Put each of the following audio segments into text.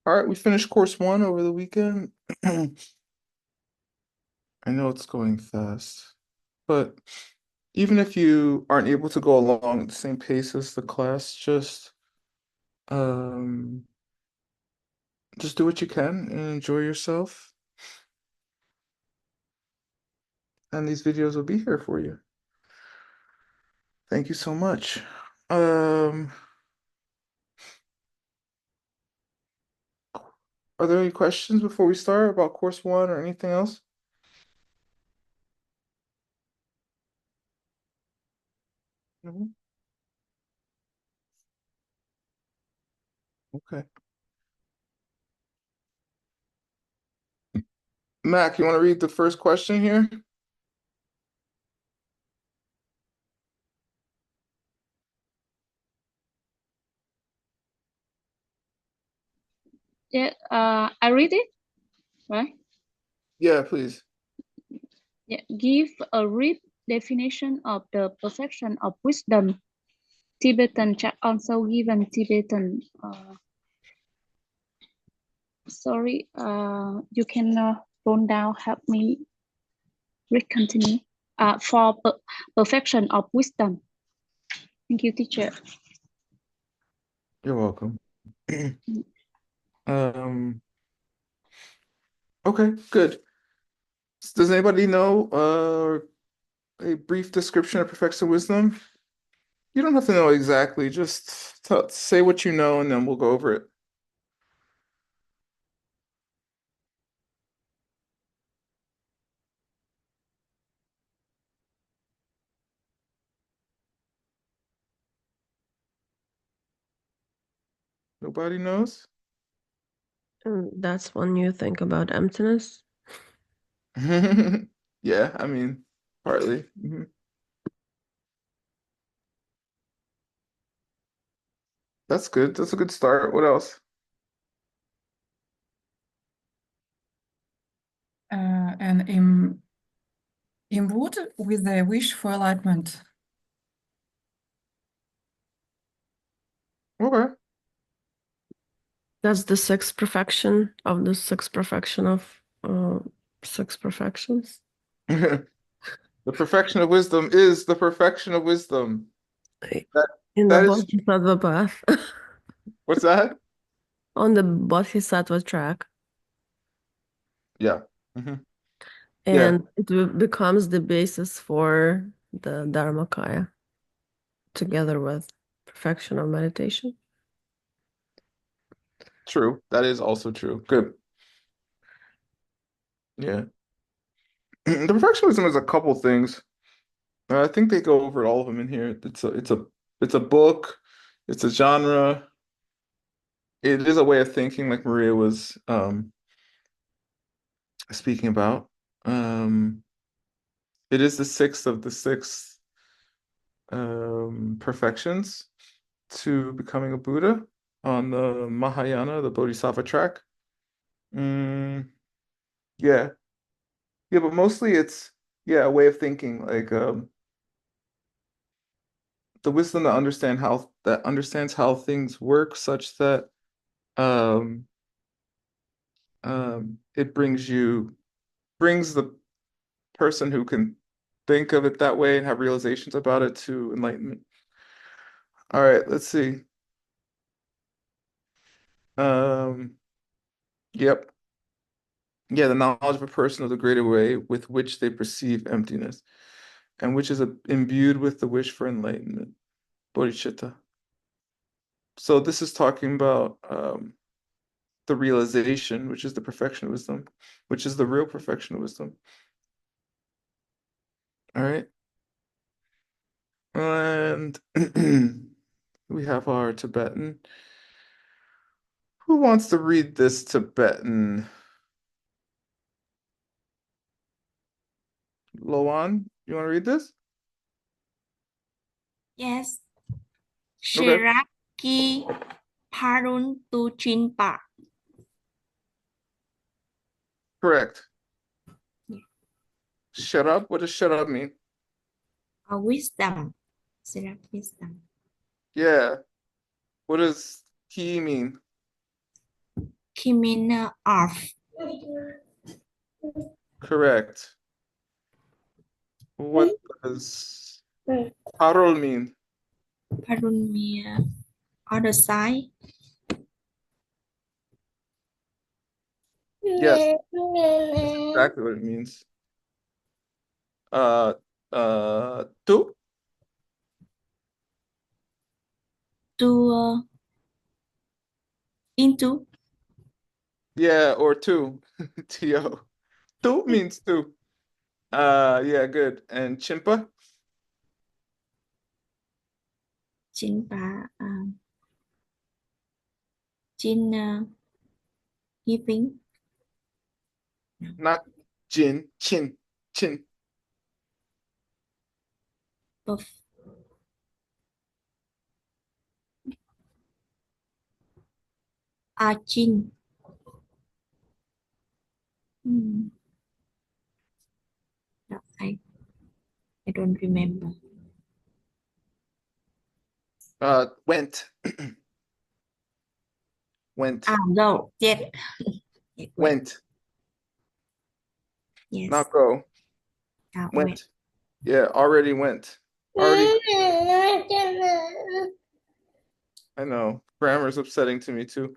All right, we finished course one over the weekend. I know it's going fast, but even if you aren't able to go along at the same pace as the class, um just do what you can and enjoy yourself. And these videos will be here for you. Thank you so much. Um, are there any questions before we start about course one or anything else? Mhm. Okay. Mac, you want to read the first question here? Yeah, I read it, right? Yeah, please. Yeah, give a brief definition of the perfection of wisdom. Tibetan chat also given Tibetan. Sorry, you can roll down, help me read continue. For perfection of wisdom. Thank you, teacher. You're welcome. Um, okay, good. Does anybody know a brief description of perfection wisdom? You don't have to know exactly, just say what you know and then we'll go over it. Nobody knows? And that's when you think about emptiness. Yeah, I mean, partly. That's good. That's a good start. What else? And imbued with the wish for enlightenment. Okay. That's the sixth perfection of the sixth perfection of six perfections. The perfection of wisdom is the perfection of wisdom. That In the that is Bodhisattva path. what's that? On the Bodhisattva track. Yeah. Mhm. Yeah, And it becomes the basis for the Dharmakaya, together with perfection of meditation. true. That is also true. Good. Yeah. The perfectionism is a couple things. I think they go over all of them in here. It's a book, it's a genre, it is a way of thinking like Maria was speaking about. It is the sixth of the six perfections to becoming a Buddha on the Mahayana, the Bodhisattva track. Mm, yeah. Yeah, but mostly it's a way of thinking, like the wisdom that understands how things work such that um it brings the person who can think of it that way and have realizations about it to enlightenment. All right, let's see. Um, yep. Yeah, the knowledge of a person of the greater way with which they perceive emptiness, and which is imbued with the wish for enlightenment, bodhicitta. So this is talking about the realization, which is the perfection of wisdom, which is the real perfection of wisdom. All right. And we have our Tibetan. Who wants to read this Tibetan? Loan, you want to read this? Yes. Okay, Sheraki Parun Tu Chinpa. correct. Shut up. What does shut up mean? Wisdom. Sheraki wisdom. Yeah. What does he mean? criminal of Correct. What does parol mean? paranoia other side. Yes, exactly what it means. Tu? To into Yeah, or two. T-O. Tu means two. Yeah, good. And chimpa? chin pa chin giving Not jin, chin, chin. of chin. Hmm. No, I don't remember. Went. Went. Go. Yes. It Went. Yes. Not go. Went. Went. Yeah, already went. Already. I know. Grammar's upsetting to me too.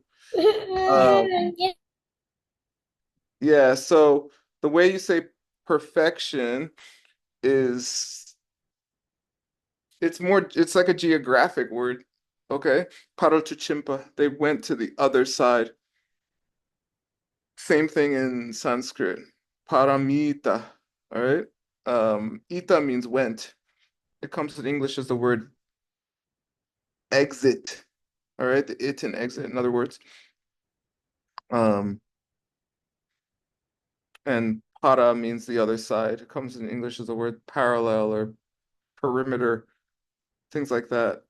Yeah, so the way you say perfection is it's like a geographic word. Okay. Parotuchimpa. They went to the other side. Same thing in Sanskrit. Paramita. All right. Ita means went. It comes in English as the word exit. All right, the it and exit, in other words. And para means the other side. It comes in English as the word parallel or perimeter, things like that.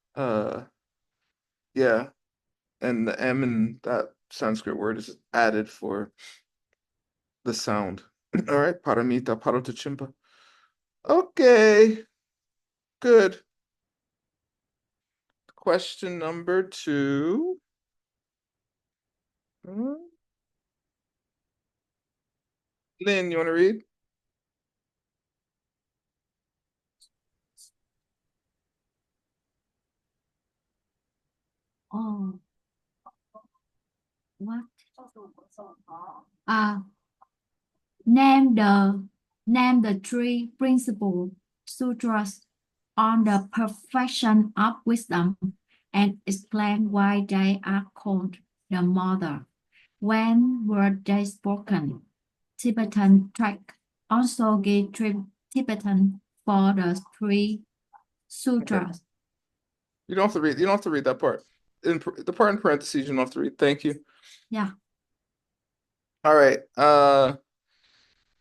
Yeah. And the M in that Sanskrit word is added for the sound. All right, paramita, parotuchimpa. Okay, good. Question number 2. Lynn, you want to read? Oh, what? Uh, name the three principal sutras on the perfection of wisdom and explain why they are called the mother. When were they spoken? Tibetan tract also give Tibetan for the three sutras. You don't have to read. You don't have to read that part. The part in parentheses, you don't have to read. Thank you. Yeah. All right.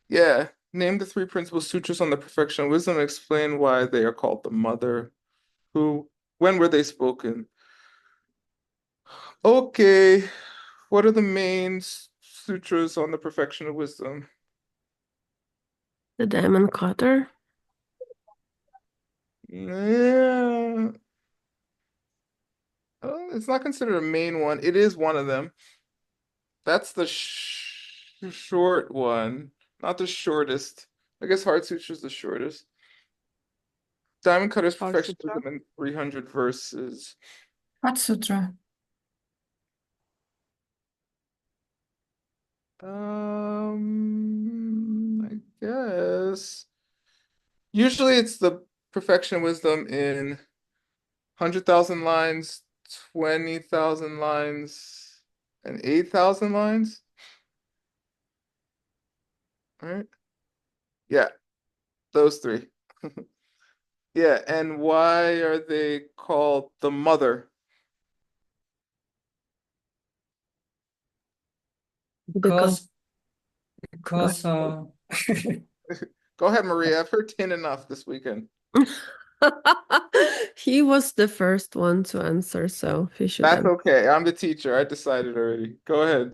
Yeah. Name the 3 principal sutras on the perfection of wisdom and explain why they are called the mother. When were they spoken? Okay. What are the main sutras on the perfection of wisdom? The diamond cutter. Yeah. It's not considered a main one. It is one of them. That's the short one, not the shortest. I guess Heart Sutra is the shortest. Diamond Cutter's Heart perfection Sutra. wisdom in 300 verses. What sutra? I guess. Usually it's the perfection wisdom in 100,000 lines, 20,000 lines, and 8,000 lines. All right. Yeah, those 3. Yeah, and why are they called the mother? Because Because Go ahead, Maria. I've heard 10 enough this weekend. he was the first one to answer, so he should That's answer. okay. I'm the teacher. I decided already. Go ahead.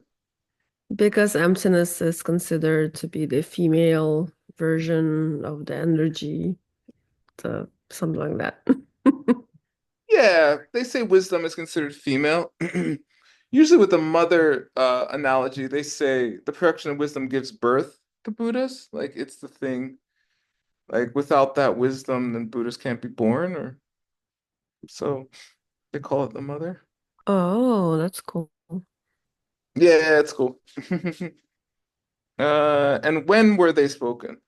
Because emptiness is considered to be the female version of the energy, so something like that. Yeah, they say wisdom is considered female. Usually with the mother analogy, they say the perfection of wisdom gives birth to Buddhas. Like it's the thing. Like without that wisdom, then Buddhas can't be born, or so they call it the mother. Oh, that's cool. Yeah, it's cool. And when were they spoken?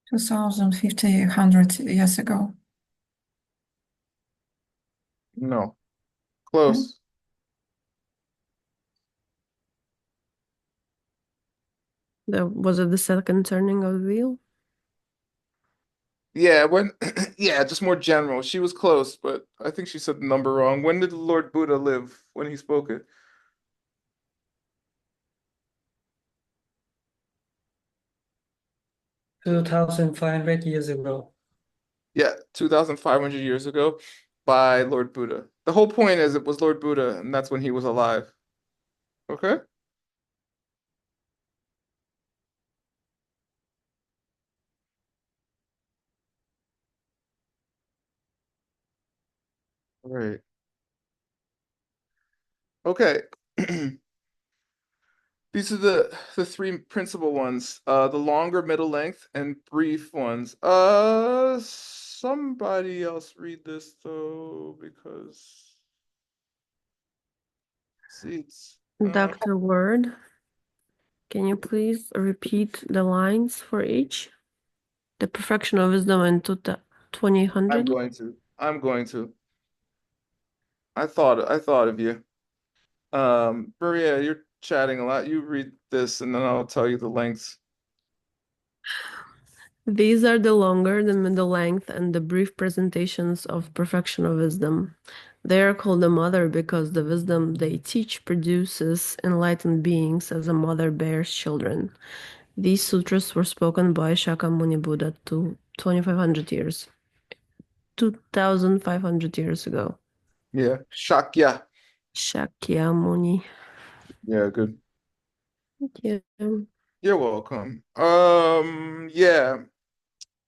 2050, 100 years ago. No, close. Was it the second turning of the wheel? Yeah, when yeah, just more general. She was close, but I think she said the number wrong. When did the Lord Buddha live when he spoke it? 2,500 years ago. Yeah, 2,500 years ago by Lord Buddha. The whole point is it was Lord Buddha, and that's when he was alive. Okay? Right. Okay. These are the three principal ones. The longer, middle length, and brief ones. Somebody else read this though, because see it's Dr. Word, can you please repeat the lines for each? The perfection of wisdom in 2000. I'm going to. I thought of you. Maria, you're chatting a lot. You read this and then I'll tell you the lengths. These are the longer, the middle length, and the brief presentations of perfection of wisdom. They are called the mother because the wisdom they teach produces enlightened beings as a mother bears children. These sutras were spoken by Shakyamuni Buddha 2,500 years ago. Yeah. Shakya. Shakyamuni. Yeah, good. Yeah. You're welcome. Yeah.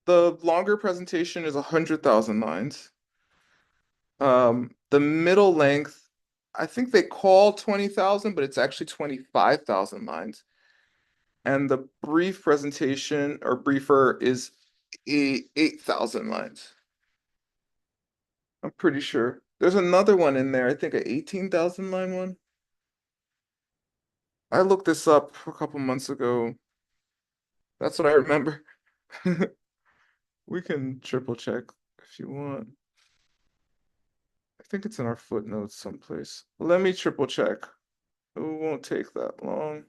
The longer presentation is 100,000 lines. The middle length, I think they call 20,000, but it's actually 25,000 lines. And the brief presentation or briefer is 8,000 lines. I'm pretty sure. There's another one in there, I think a 18,000 line one. I looked this up a couple months ago. That's what I remember. We can triple check if you want. I think it's in our footnotes someplace. Let me triple check. It won't take that long.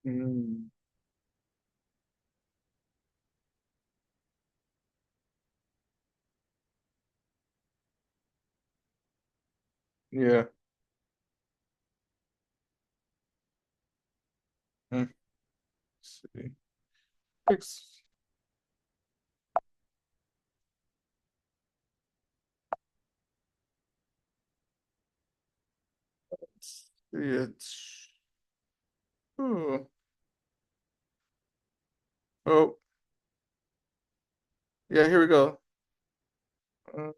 Mm, yeah. Hmm. Let's see. Fix. Let's see it. Oh. Oh. Yeah, here we go. Uh,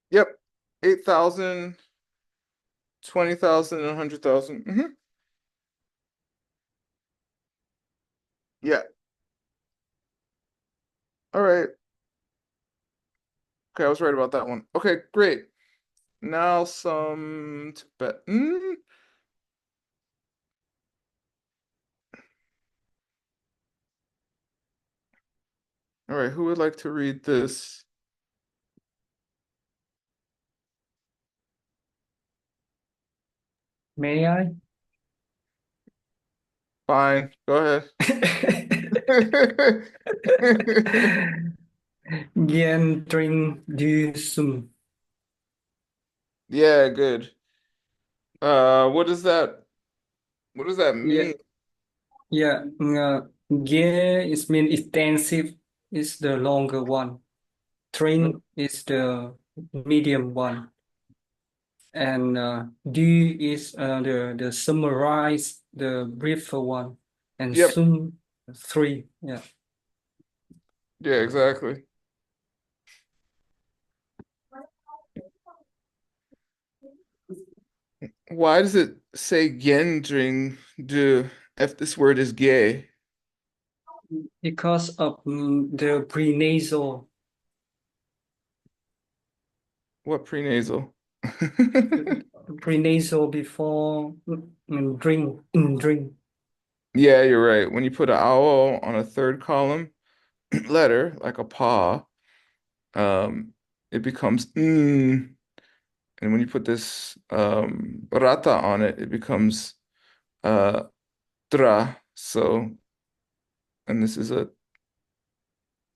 yep. 8,000, 20,000, and 100,000. Yeah. All right. Okay, I was right about that one. Okay, great. Now some Tibetan. All right, who would like to read this? May I? Fine, go ahead. Gian drink du sum. Yeah, good. What does that Yeah, mean? yeah. Ge is mean extensive is the longer one. Drink is the medium one. And D is the summarize the briefer one. And Yep. sum 3. Yeah. Yeah, exactly. Why does it say gendring do if this word is gay? Because of the prenasal. What prenasal? Prenasal before drink. Yeah, you're right. When you put an owl on a third column letter, like a paw, it becomes mm. And when you put this rata on it, it becomes tra. So, and this is a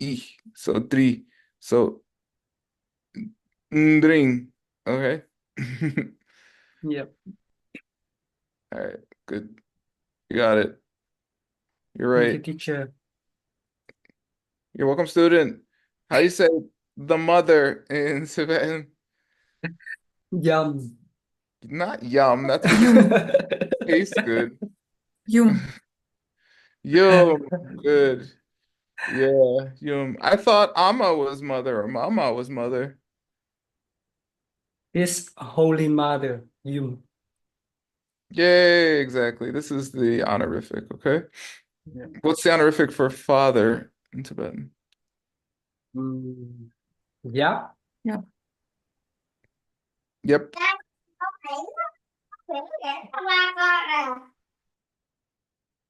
I, so tri. So ndring. Okay. Yep. All right, good. You got it. You're Thank you, right. teacher. You're welcome, student. How do you say the mother in Tibetan? Yum. Not yum. That's what Yum. tastes good. Yum. Yum. Good. Yeah, yum. I thought Amma was mother or Mama was mother. It's Holy Mother. Yum. Yay, exactly. This is the honorific, okay? Yeah. What's the honorific for father in Tibetan? Yeah. Yeah. Yep.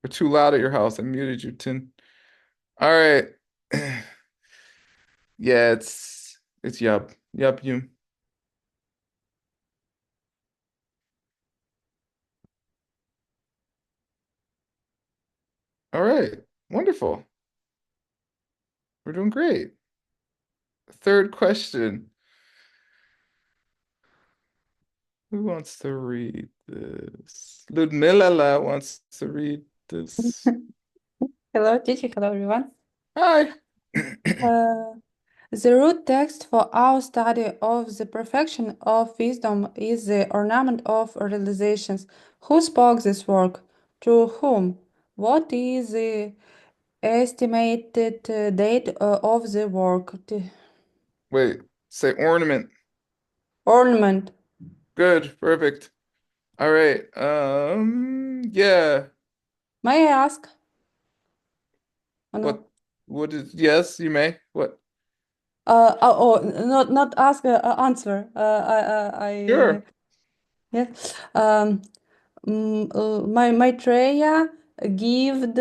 We're too loud at your house. I muted you, Tin. All right. Yeah, it's yup. Yup, yum. All right. Wonderful. We're doing great. Third question. Who wants to read this? Ludmila wants to read this. Hello, teacher. Hello, everyone. Hi. The root text for our study of the perfection of wisdom is the ornament of realizations. Who spoke this work? To whom? What is the estimated date of the work? Wait, say ornament. Ornament. Good, perfect. All right. Yeah. May I ask? Oh, no. What is, yes, you may. What? Not ask, answer. I Sure. yeah. Maitreya gave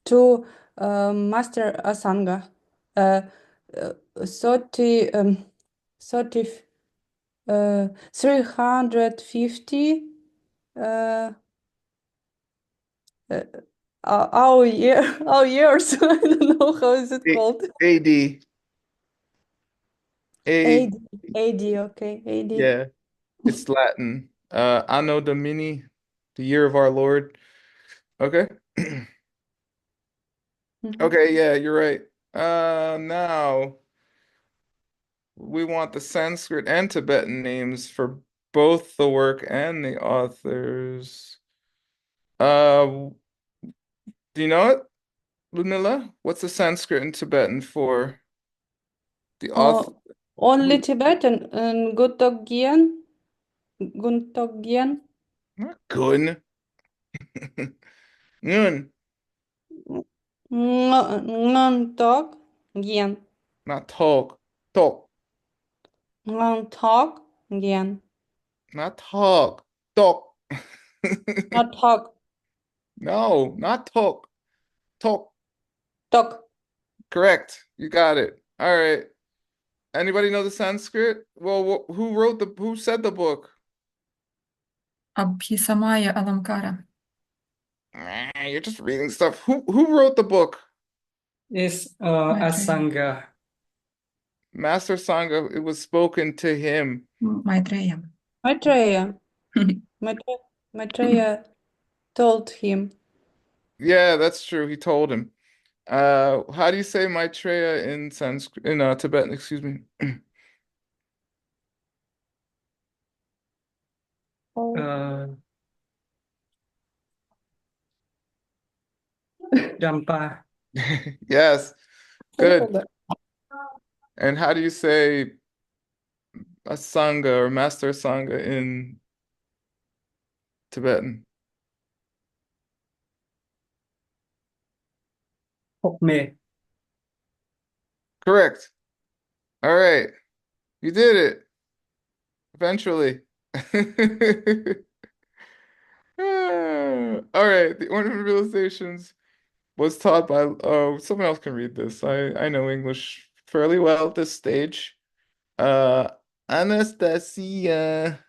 to Master Asanga uh, 30 30 350 uh, our year our years. I don't know how is it called. AD. AD. AD, okay, AD. Yeah, it's Latin. Anno Domini, the year of our Lord. Okay. Okay, yeah, you're right. Now we want the Sanskrit and Tibetan names for both the work and the authors. Do you know it, Ludmila? What's the Sanskrit and Tibetan for the author? Only Tibetan and Guntogian. Not Gun. Ngun. Ngontok Gien. Not talk. Talk. Ngontok Gien. Not talk. Talk. Not talk. No, not talk. Talk. Talk. Correct. You got it. All right. Anybody know the Sanskrit? Well, who said the book? Abhisamaya Alamkara. You're just reading stuff. Who wrote the book? Is Maitreya. Asanga. Master Sangha, it was spoken to him. Maitreya. Maitreya. Maitreya told him. Yeah, that's true. He told him. How do you say Maitreya in Sanskrit, in Tibetan, excuse me? Jampa. Yes, good. And how do you say a Sangha or Master Sangha in Tibetan? Hokme. Correct. All right. You did it. Eventually. All right. The ornament realizations was taught by someone else can read this. I know English fairly well at this stage. Anastasia,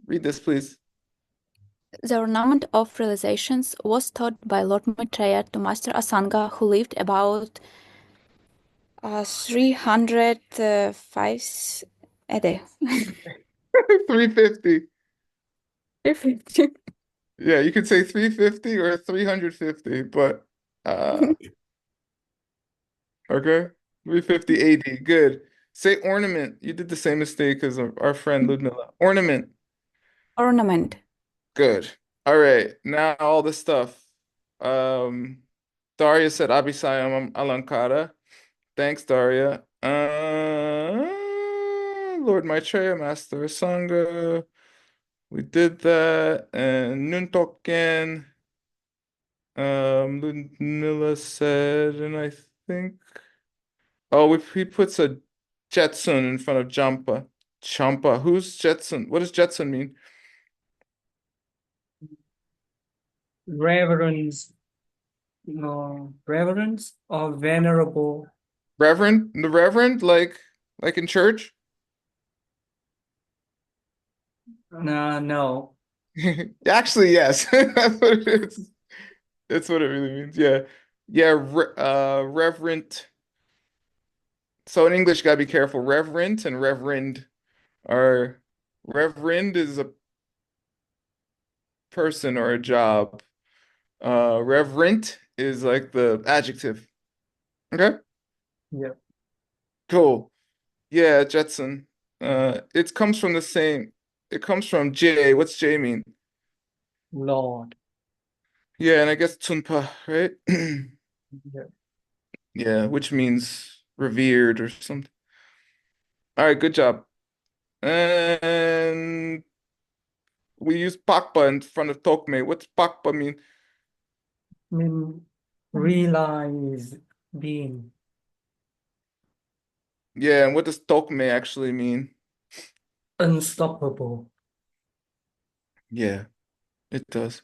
read this, please. The ornament of realizations was taught by Lord Maitreya to Master Asanga, who lived about 305 AD. 350. 350. Yeah, you could say 350 or 350, but okay. 350 AD. Good. Say ornament. You did the same mistake as our friend Ludmilla. Ornament. Ornament. Good. All right. Now all the stuff. Daria said Abhisayam Alankara. Thanks, Daria. Lord Maitreya, Master Sangha. We did that. And Nuntoken. Ludmilla said, and I think he puts a Jetson in front of Jampa. Champa. Who's Jetson? What does Jetson mean? Reverence. No, reverence or venerable. Reverend? The Reverend, like in church? No. Actually, yes. That's what it is. That's what it really means. Yeah. Yeah, reverent. So in English, you gotta be careful. Reverent and reverend are reverend is a person or a job. Reverent is like the adjective. Okay? Yeah. Cool. Yeah, Jetson. It comes from it comes from J. What's J mean? Lord. Yeah, and I guess Tunpa, right? Yeah. Yeah, which means revered or something. All right, good job. And we use Pakpa in front of Tokme. What's Pakpa mean? Mean realize being. Yeah, and what does Tokme actually mean? Unstoppable. Yeah, it does.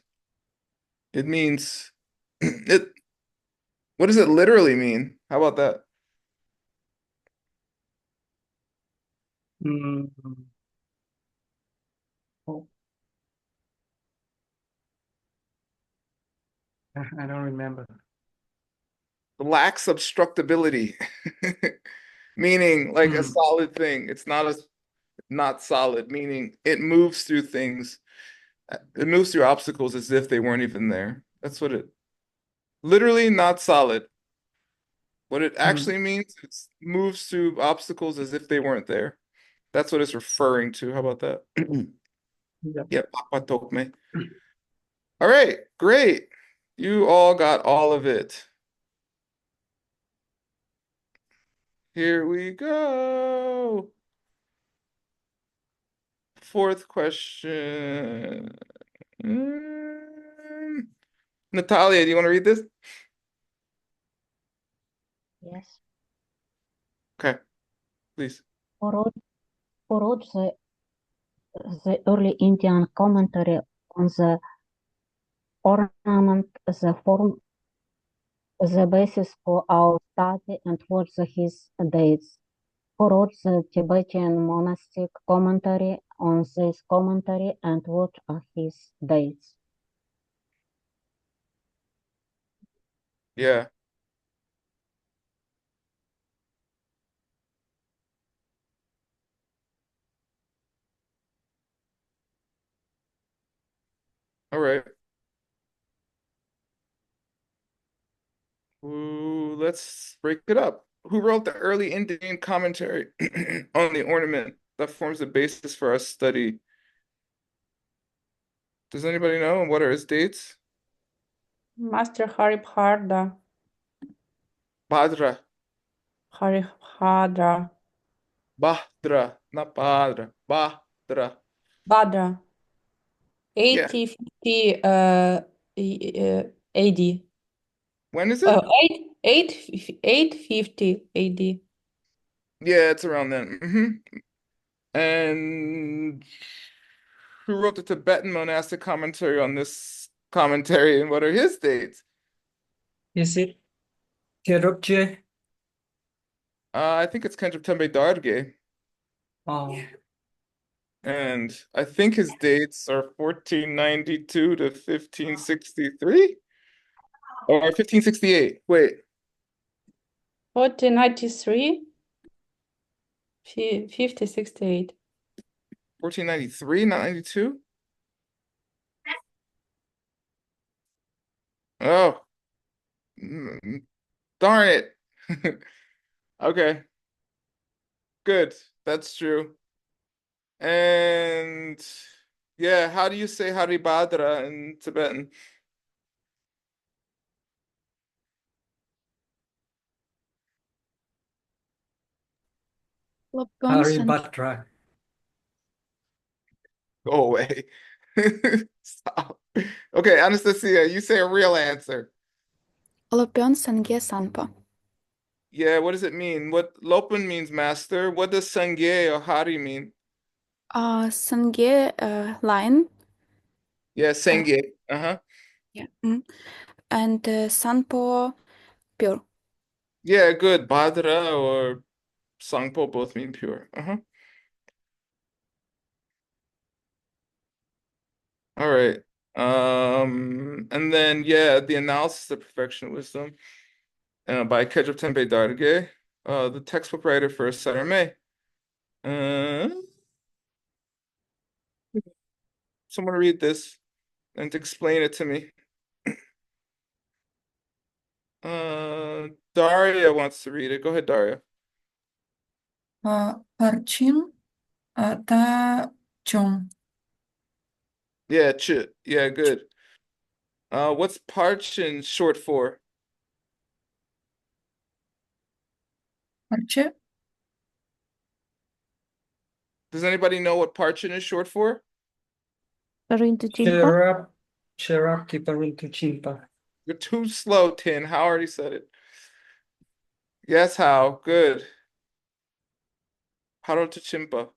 It means it. What does it literally mean? How about that? Mm. Oh. I don't remember. Lacks obstructability, meaning like a solid thing. It's not solid, meaning it moves through things. It moves through obstacles as if they weren't even there. That's what it literally not solid. What it actually means, it moves through obstacles as if they weren't there. That's what it's referring to. How about that? Yeah, Papa Tokme. All right, great. You all got all of it. Here we go. Fourth question. Natalia, do you want to read this? Yes. Okay, please. For the early Indian commentary on the ornament, the form the basis for our study and for his dates. wrote the Tibetan monastic commentary on this commentary and what are his dates? Yeah. All right. Ooh, let's break it up. Who wrote the early Indian commentary on the ornament that forms the basis for our study? Does anybody know? And what are his dates? Master Haribharda. Bhadra. Haribharda. Bhadra, not Bhadra. Bhadra. Bhadra. Yeah. 8050 AD. When is it? 850 AD. Yeah, it's around then. And who wrote the Tibetan monastic commentary on this commentary, and what are his dates? Is it Cherokee? I think it's Kendrick Tembe Darge, Oh, and I think his dates are 1492 to 1563 or 1568. Wait, 1493. 5068. 1493, not 92? Oh, darn it. Okay, good. That's true. And yeah, how do you say Haribhadra in Tibetan? Haribhatra. Go away. Stop. Okay, Anastasia, you say a real answer. Lopion Sangye Sanpa. Yeah, what does it mean? What Lopan means master. What does Sangye or Hari mean? Sangye line. Yeah, Sangye. Uh-huh. Yeah. And Sanpo pure. Yeah, good. Bhadra or Sangpo both mean pure. Uh-huh. All right. And then yeah, the analysis of perfection of wisdom by Kedrup Tempe Darge, the textbook writer for Sarame. Uh, someone read this and explain it to me. Daria wants to read it. Go ahead, Daria. Parchin та Чон. Yeah, yeah, good. What's Parchin short for? Парче. Does anybody know what Parchin is short for? Cherab, Cherokee Parintu Chimpa. You're too slow, Tin. How already said it. Yes, how? Good. Parochimpa.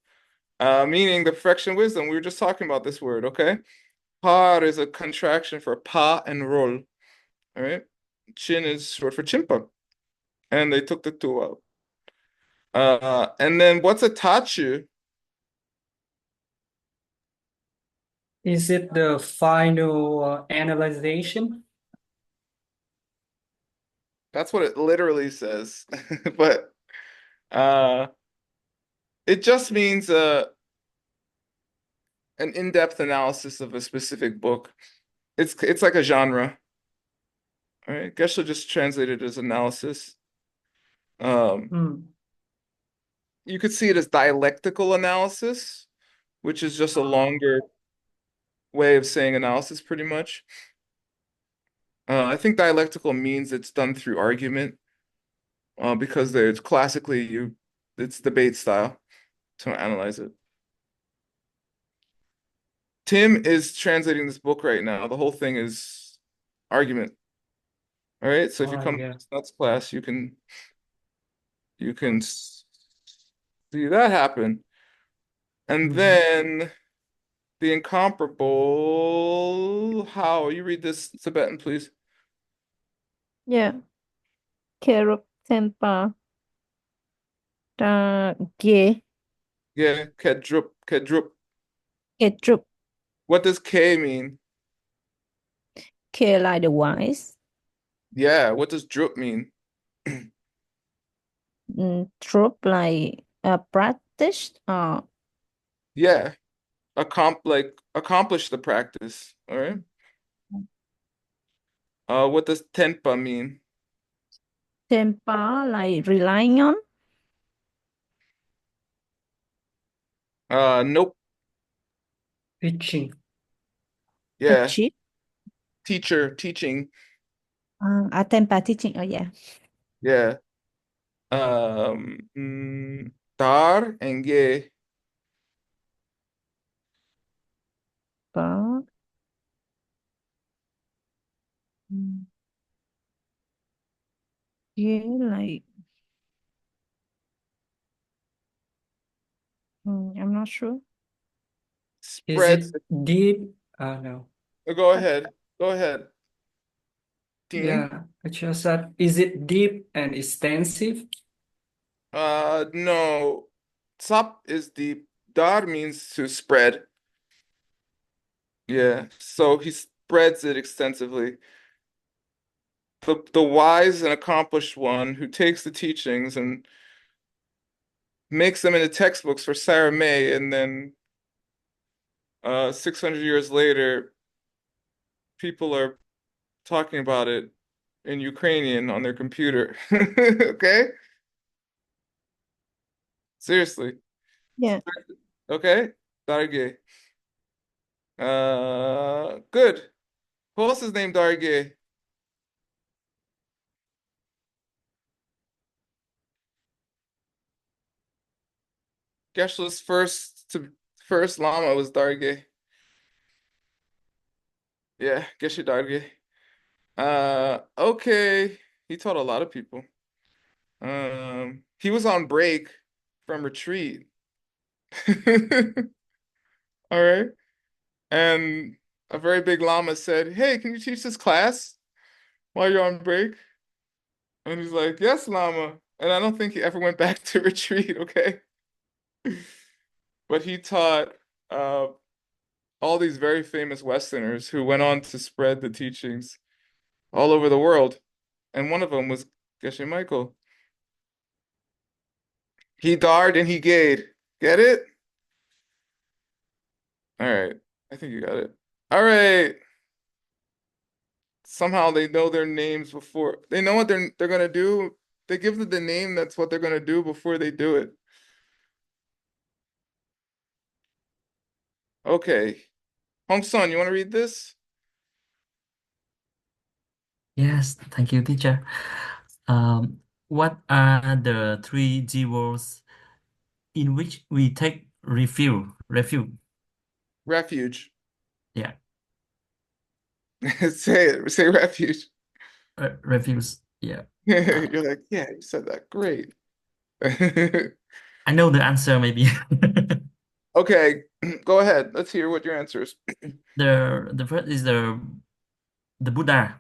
Meaning the perfection of wisdom. We were just talking about this word, okay? Par is a contraction for pa and roll. All right. Chin is short for chimpa. And they took the two out. And then what's a tachu? Is it the final analyzation? That's what it literally says. But it just means an in-depth analysis of a specific book. It's like a genre. All right. Geshe just translated as analysis. You could see it as dialectical analysis, which is just a longer way of saying analysis, pretty much. I think dialectical means it's done through argument, because there's classically it's debate style to analyze it. Tim is translating this book right now. The whole thing is argument. All right, so if you come to this nuts class, you can see that happen. And then the incomparable, how you read this Tibetan, please? Yeah. Keruk Tempa. Ge, Yeah, kedrup, kedrup. Ketrup, What does K mean? K like the wise, Yeah, what does drup mean? Troop like practice, Yeah, accomplish the practice. All right. What does tenpa mean? Temper like relying on, Nope. Teaching. Yeah, achieve, teacher, teaching. Temper teaching, oh yeah. Yeah. Dar and ge. Có, Ge like, I'm not sure. Is it Spreads. deep? No. Go ahead. Go ahead. Teen. Yeah, I just said, is it deep and extensive? No. Sap is deep. Dar means to spread. Yeah. So he spreads it extensively. The wise and accomplished one who takes the teachings and makes them into textbooks for Sarah May, and then 600 years later, people are talking about it in Ukrainian on their computer. Okay? Seriously. Yeah. Okay? Darge. Good. Who else is named Darge? Geshe's first Lama was Darge. Yeah, Geshe Darge. Okay. He taught a lot of people. He was on break from retreat. All right. And a very big Lama said, "Hey, can you teach this class while you're on break?" And he's like, "Yes, Lama." And I don't think he ever went back to retreat, okay? But he taught uh, all these very famous Westerners who went on to spread the teachings all over the world. And one of them was Geshe Michael. He darred and he gayed. Get it? All right. I think you got it. All right. Somehow they know their names before they know what they're gonna do. They give them the name that's what they're gonna do before they do it. Okay. Hong Son, you want to read this? Yes, thank you, teacher. What are the three jewels in which we take refuge? Refuge. Refuge. Yeah, Say it. Say refuge. refuge. Yeah. You're like, yeah, you said that. Great. I know the answer, maybe. Okay, go ahead. Let's hear what your answer is. The first is the Buddha.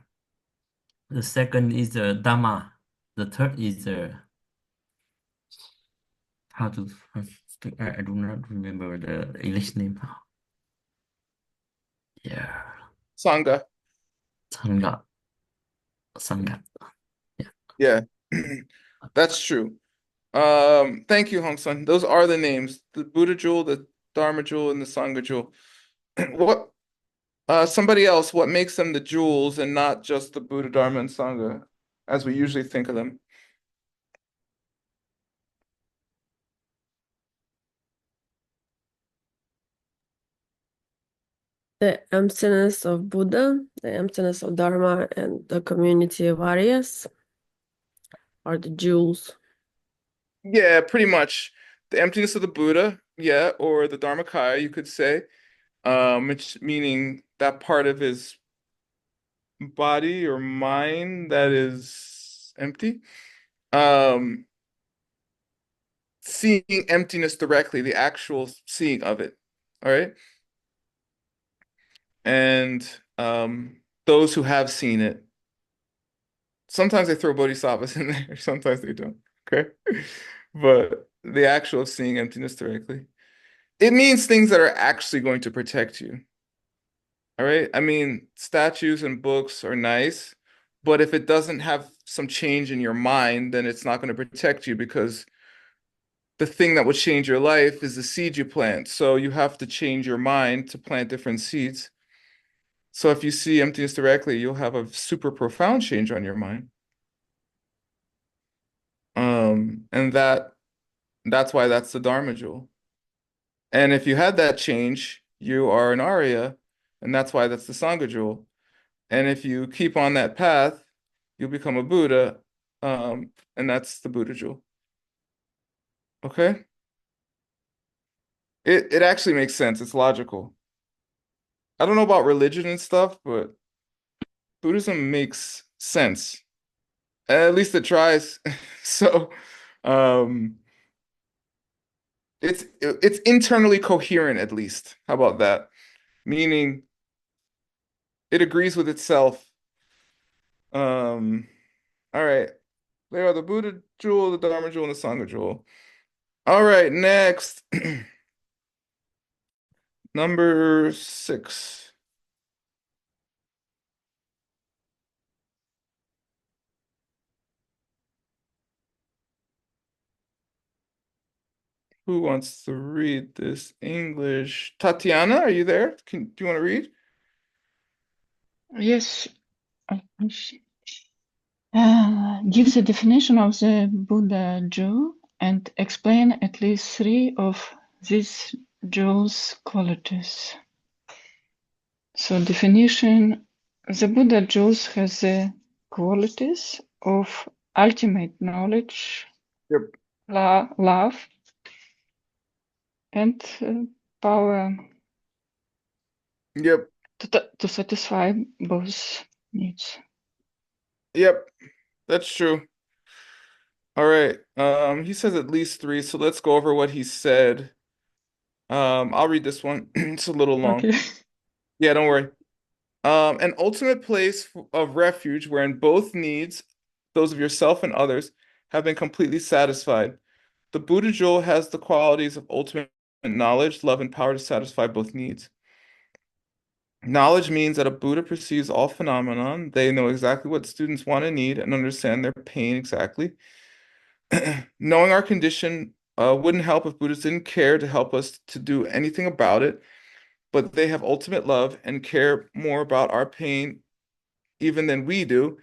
The second is the Dharma. The third is the how to I do not remember the English name. Yeah, Sangha. Sangha. Sangha. Yeah, that's true. Thank you, Hong Sun. Those are the names: the Buddha jewel, the Dharma jewel, and the Sangha jewel. What? Somebody else. What makes them the jewels and not just the Buddha, Dharma, and Sangha, as we usually think of them? The emptiness of Buddha, the emptiness of Dharma, and the community of Aryas are the jewels. Yeah, pretty much. The emptiness of the Buddha, yeah, or the Dharmakaya, you could say. Which meaning that part of his body or mind that is empty. Um, Seeing emptiness directly, the actual seeing of it. All right. And those who have seen it, sometimes they throw bodhisattvas in there, sometimes they don't. Okay. But the actual of seeing emptiness directly. It means things that are actually going to protect you. All right. I mean, statues and books are nice, but if it doesn't have some change in your mind, then it's not going to protect you, because the thing that would change your life is the seed you plant. So you have to change your mind to plant different seeds. So if you see emptiness directly, you'll have a super profound change on your mind. And that's why that's the Dharma jewel. And if you had that change, you are an Arya, and that's why that's the Sangha jewel. And if you keep on that path, you'll become a Buddha, and that's the Buddha jewel. Okay? It actually makes sense. It's logical. I don't know about religion and stuff, but Buddhism makes sense. At least it tries. So, um, it's internally coherent, at least. How about that? Meaning it agrees with itself. All right. There are the Buddha jewel, the Dharma jewel, and the Sangha jewel. All right, next. Number 6. Who wants to read this English? Tatiana, are you there? Do you want to read? Yes. Give the definition of the Buddha jewel and explain at least 3 of these jewel's qualities. So definition, the Buddha jewels has the qualities of ultimate knowledge, Yep. love, and power Yep. to satisfy both needs. Yep. That's true. All right. He says at least 3, so let's go over what he said. I'll read this one. It's a little long. Okay. Yeah, don't worry. An ultimate place of refuge wherein both needs, those of yourself and others, have been completely satisfied. The Buddha jewel has the qualities of ultimate knowledge, love, and power to satisfy both needs. Knowledge means that a Buddha perceives all phenomenon. They know exactly what students want and need and understand their pain exactly. Knowing our condition wouldn't help if Buddhists didn't care to help us to do anything about it, but they have ultimate love and care more about our pain even than we do.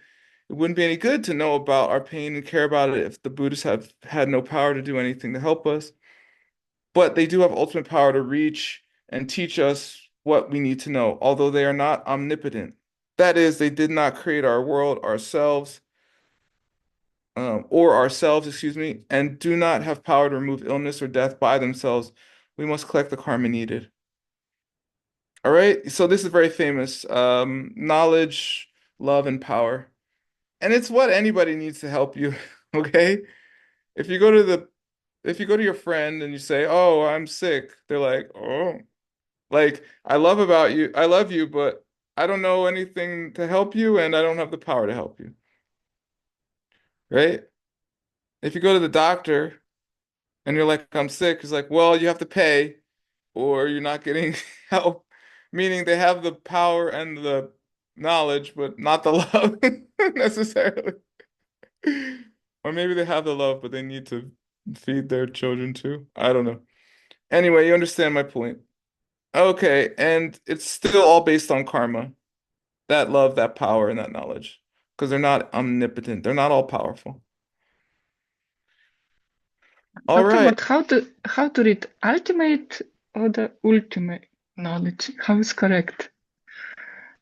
It wouldn't be any good to know about our pain and care about it if the Buddhists have had no power to do anything to help us. But they do have ultimate power to reach and teach us what we need to know, although they are not omnipotent. That is, they did not create our world ourselves, excuse me, and do not have power to remove illness or death by themselves. We must collect the karma needed. All right, so this is very famous. Knowledge, love, and power. And it's what anybody needs to help you, okay? If you go to your friend and you say, "Oh, I'm sick," they're like, "Oh, like I love you, but I don't know anything to help you, and I don't have the power to help you." Right? If you go to the doctor and you're like, "I'm sick," he's like, "Well, you have to pay, or you're not getting help." Meaning they have the power and the knowledge, but not the love necessarily. Or maybe they have the love, but they need to feed their children too. I don't know. Anyway, you understand my point. Okay, and it's still all based on karma. That love, that power, and that knowledge. Because they're not omnipotent. They're not all powerful. All right. But how to read ultimate or the ultimate knowledge? How is correct?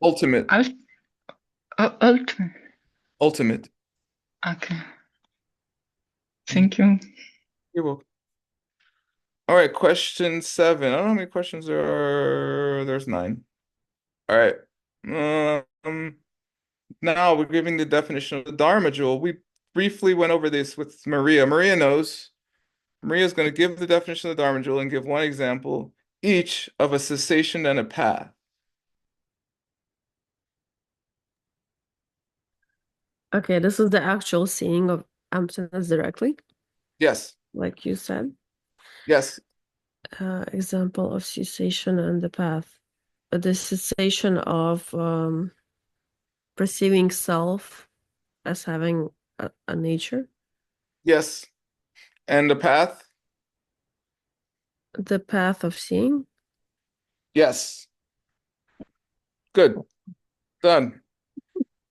Ultimate. Ultimate. Ultimate. Okay. Thank you. You're welcome. All right, question 7. I don't know how many questions there are. There's 9. All right. Now we're giving the definition of the Dharma jewel. We briefly went over this with Maria. Maria knows. Maria's going to give the definition of the Dharma jewel and give one example each of a cessation and a path. Okay, this is the actual seeing of emptiness directly. Yes. like you said. Yes. Example of cessation and the path. The cessation of perceiving self as having a nature. Yes. And the path? The path of seeing. Yes. Good. Done.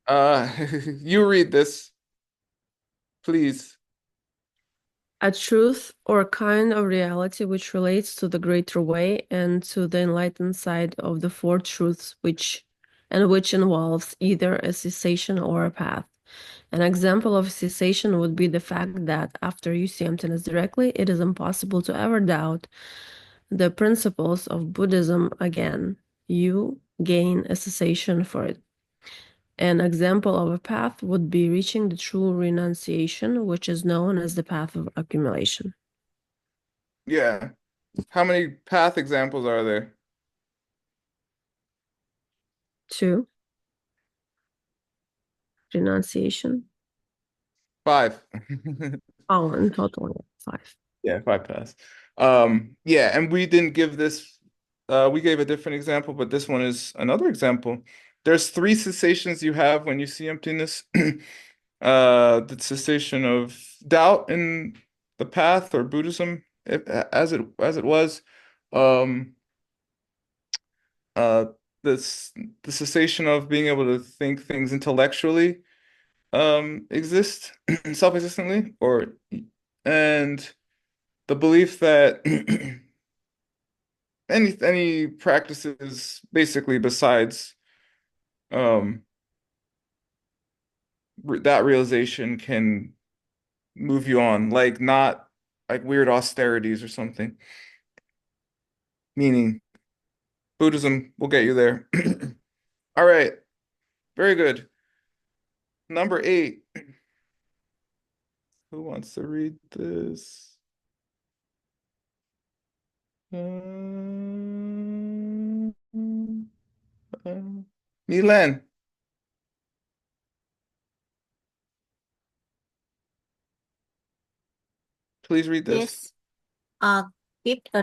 You read this, please. A truth or kind of reality which relates to the greater way and to the enlightened side of the four truths, which involves either a cessation or a path. An example of cessation would be the fact that after you see emptiness directly, it is impossible to ever doubt the principles of Buddhism again. You gain a cessation for it. An example of a path would be reaching the true renunciation, which is known as the path of accumulation. Yeah. How many path examples are there? 2. Renunciation. 5. Oh, in total, 5. Yeah, 5 paths. Yeah, and we didn't give this, we gave a different example, but this one is another example. There's 3 cessations you have when you see emptiness. The cessation of doubt in the path or Buddhism, as it was. This the cessation of being able to think things intellectually exist self-existently, and the belief that any practices basically besides that realization can move you on, like not like weird austerities or something. Meaning Buddhism will get you there. All right. Very good. Number 8. Who wants to read this? Milan, please read this. Yes. Give a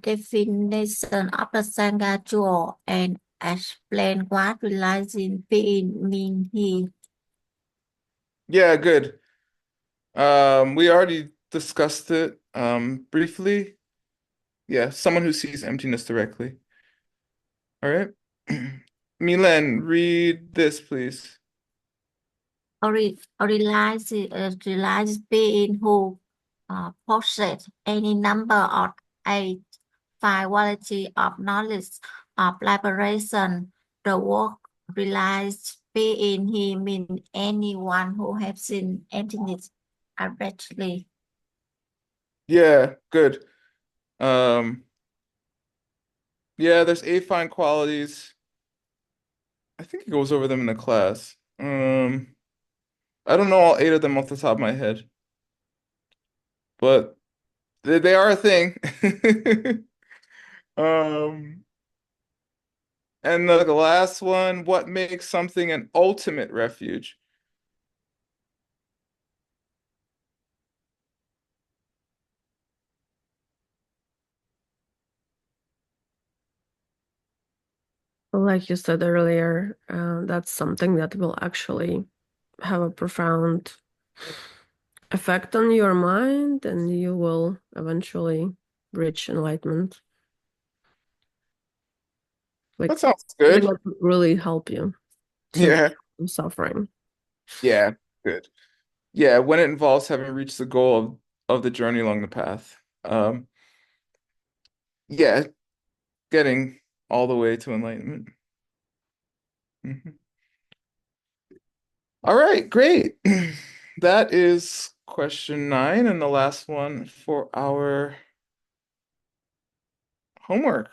definition of the Sangha jewel and explain what realizing being mean here. Yeah, good. We already discussed it briefly. Yeah, someone who sees emptiness directly. All right. Milan, read this, please. Realize being who possess any number of 8 quality of knowledge of liberation. The word realize being he means anyone who has seen emptiness directly. Yeah, good. Yeah, there's 8 fine qualities. I think he goes over them in the class. I don't know all 8 of them off the top of my head, but they are a thing. Um, and the last one, what makes something an ultimate refuge? Like you said earlier, that's something that will actually have a profound effect on your mind, and you will eventually reach enlightenment. Like That sounds something good. that will really help you to Yeah. from suffering. Yeah, good. Yeah, when it involves having reached the goal of the journey along the path. Yeah, getting all the way to enlightenment. Mhm. All right, great. That is question 9 and the last one for our homework.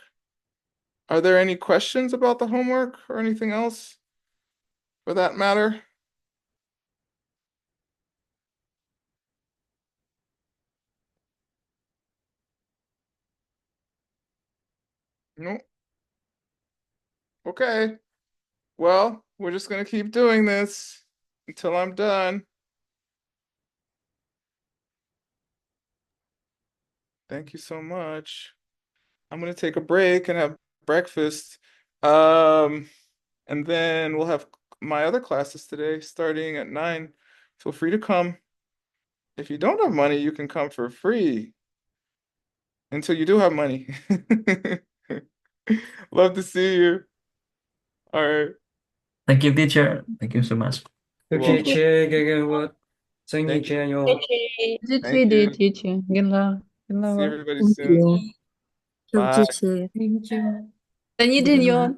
Are there any questions about the homework or anything else for that matter? No. Okay. Well, we're just gonna keep doing this until I'm done. Thank you so much. I'm gonna take a break and have breakfast. And then we'll have my other classes today starting at 9. Feel free to come. If you don't have money, you can come for free until you do have money. Love to see you. All right. Thank you, teacher. Thank you so much. You're welcome. Teacher, 생일 Thank you. 제요. Thank you. teacher. Good luck. Good See luck. everybody soon. Bye. Thank you. Good luck.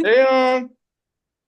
Hey,